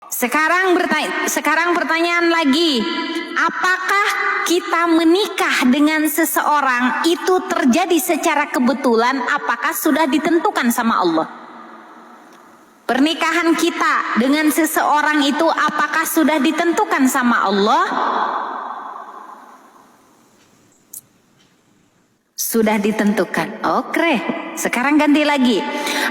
Sekarang pertanyaan lagi, apakah kita menikah dengan seseorang itu terjadi secara kebetulan? Apakah sudah ditentukan sama Allah? Pernikahan kita dengan seseorang itu apakah sudah ditentukan sama Allah? Sudah ditentukan. Oke, sekarang ganti lagi.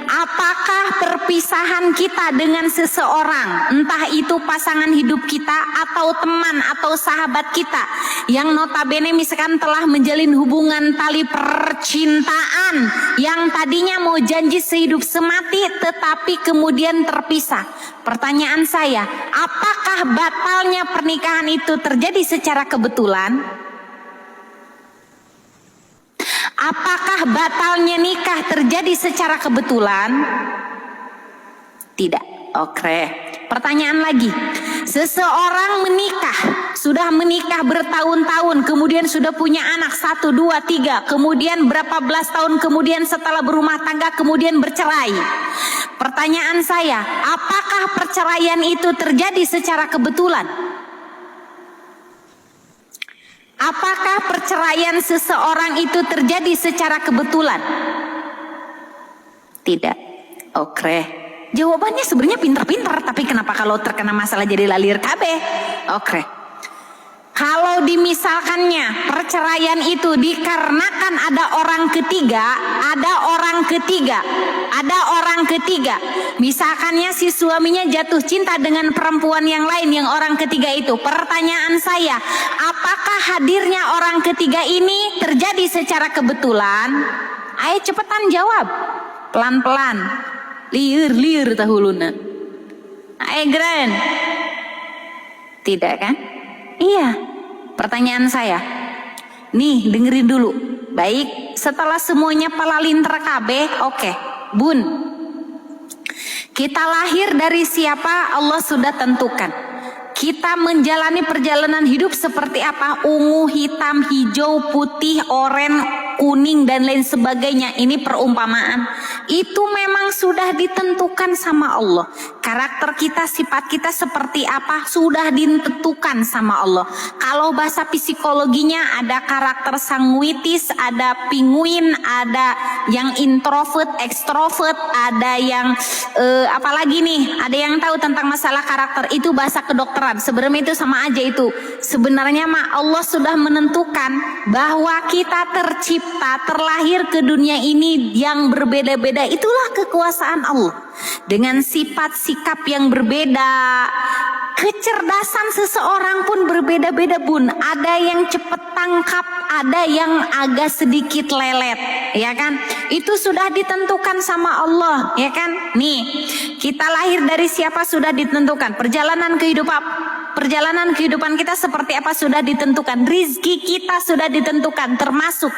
Apakah perpisahan kita dengan seseorang, entah itu pasangan hidup kita atau teman atau sahabat kita, yang notabene misalkan telah menjalin hubungan tali percintaan, yang tadinya mau janji sehidup semati tetapi kemudian terpisah. Pertanyaan saya, apakah batalnya pernikahan itu terjadi secara kebetulan? Apakah batalnya nikah terjadi secara kebetulan? Tidak. Oke. Pertanyaan lagi. Seseorang menikah, sudah menikah bertahun-tahun, kemudian sudah punya anak 1, 2, 3, kemudian berapa belas tahun kemudian setelah berumah tangga kemudian bercerai. Pertanyaan saya, apakah perceraian itu terjadi secara kebetulan? Apakah perceraian seseorang itu terjadi secara kebetulan? Tidak. Oke. Jawabannya sebenarnya pintar-pintar, tapi kenapa kalau terkena masalah jadi lalir kabeh? Oke. Kalau dimisalkannya perceraian itu dikarenakan ada orang ketiga, misalkannya si suaminya jatuh cinta dengan perempuan yang lain, yang orang ketiga itu. Pertanyaan saya, apakah hadirnya orang ketiga ini terjadi secara kebetulan? Ayo cepetan jawab, pelan-pelan, liur tahuluna. Ayo Gran. Tidak kan? Iya. Pertanyaan saya, nih dengerin dulu. Baik, setelah semuanya palalinter kabeh, oke. Bun, kita lahir dari siapa Allah sudah tentukan. Kita menjalani perjalanan hidup seperti apa? Ungu, hitam, hijau, putih, oranye, kuning dan lain sebagainya. Ini perumpamaan. Itu memang sudah ditentukan sama Allah. Karakter kita, sifat kita seperti apa sudah ditentukan sama Allah. Kalau bahasa psikologinya ada karakter sanguitis, ada pinguin, ada yang introvert, extrovert, ada yang apalagi nih, ada yang tahu tentang masalah karakter. Itu bahasa kedokteran. Sebenarnya itu sama aja itu. Sebenarnya mah Allah sudah menentukan bahwa kita terlahir ke dunia ini yang berbeda-beda. Itulah kekuasaan Allah. Dengan sifat sikap yang berbeda, kecerdasan seseorang pun berbeda-beda bun. Ada yang cepat tangkap, ada yang agak sedikit lelet, ya kan? Itu sudah ditentukan sama Allah, ya kan? Nih, kita lahir dari siapa sudah ditentukan. Perjalanan kehidupan kita seperti apa sudah ditentukan. Rizki kita sudah ditentukan. Termasuk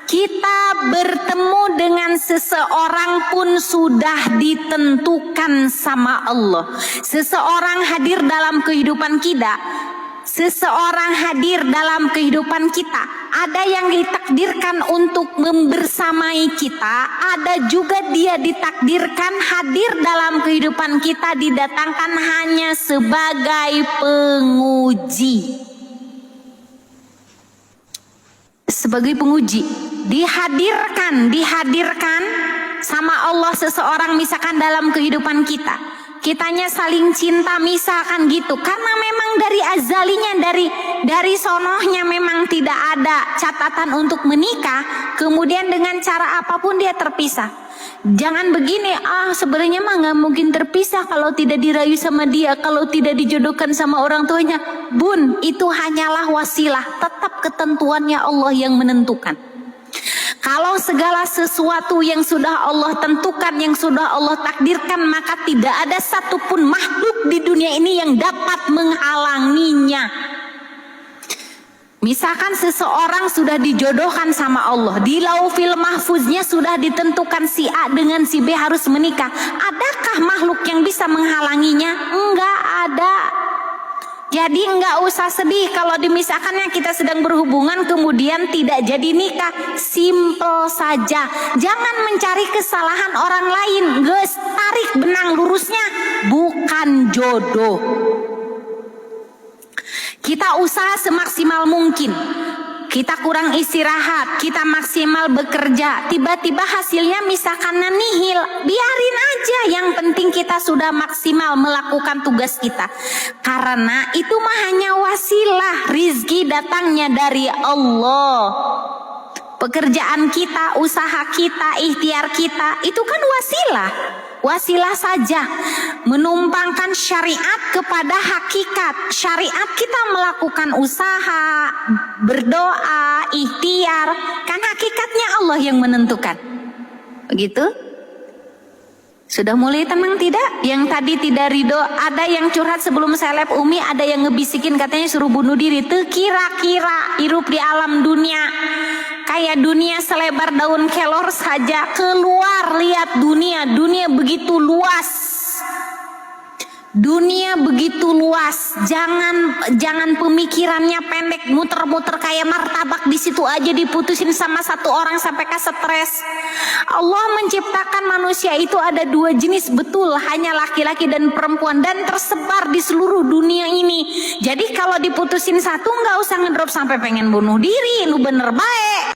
kita bertemu dengan seseorang pun sudah ditentukan sama Allah. Seseorang hadir dalam kehidupan kita. Ada yang ditakdirkan untuk membersamai kita, ada juga dia ditakdirkan hadir dalam kehidupan kita, didatangkan hanya sebagai penguji. Dihadirkan sama Allah seseorang misalkan dalam kehidupan kita. Kitanya saling cinta misalkan gitu, karena memang dari azalinya, dari sonohnya memang tidak ada catatan untuk menikah, kemudian dengan cara apapun dia terpisah. Jangan begini, sebenarnya mah nggak mungkin terpisah kalau tidak dirayu sama dia, kalau tidak dijodohkan sama orang tuanya. Bun, itu hanyalah wasilah, tetap ketentuannya Allah yang menentukan. Kalau segala sesuatu yang sudah Allah tentukan, yang sudah Allah takdirkan, maka tidak ada satupun makhluk di dunia ini yang dapat menghalanginya. Misalkan seseorang sudah dijodohkan sama Allah, di Lauhil Mahfuznya sudah ditentukan si A dengan si B harus menikah. Adakah makhluk yang bisa menghalanginya? Enggak ada. Jadi nggak usah sedih kalau dimisalkannya kita sedang berhubungan kemudian tidak jadi nikah. Simple saja. Jangan mencari kesalahan orang lain. Geus tarik benang lurusnya, bukan jodoh. Kita usaha semaksimal mungkin. Kita kurang istirahat, kita maksimal bekerja, tiba-tiba hasilnya misalkan nihil, biarin aja, yang penting kita sudah maksimal melakukan tugas kita. Karena itu mah hanya wasilah, rizki datangnya dari Allah. Pekerjaan kita, usaha kita, ikhtiar kita, itu kan wasilah. Wasilah saja, menumpangkan syariat kepada hakikat. Syariat kita melakukan usaha, berdoa, ikhtiar, kan hakikatnya Allah yang menentukan. Begitu? Sudah mulai tenang tidak? Yang tadi tidak ridho, ada yang curhat sebelum saya live Umi, ada yang ngebisikin katanya suruh bunuh diri. Tuh kira-kira hidup di alam dunia kayak dunia selebar daun kelor saja. Keluar lihat dunia, dunia begitu luas. Dunia begitu luas, jangan pemikirannya pendek, muter-muter kayak martabak, di situ aja diputusin sama satu orang sampai ke stres. Allah menciptakan manusia itu ada dua jenis, betul, hanya laki-laki dan perempuan, dan tersebar di seluruh dunia ini. Jadi kalau diputusin satu nggak usah ngedrop sampai pengen bunuh diri, lu bener baik.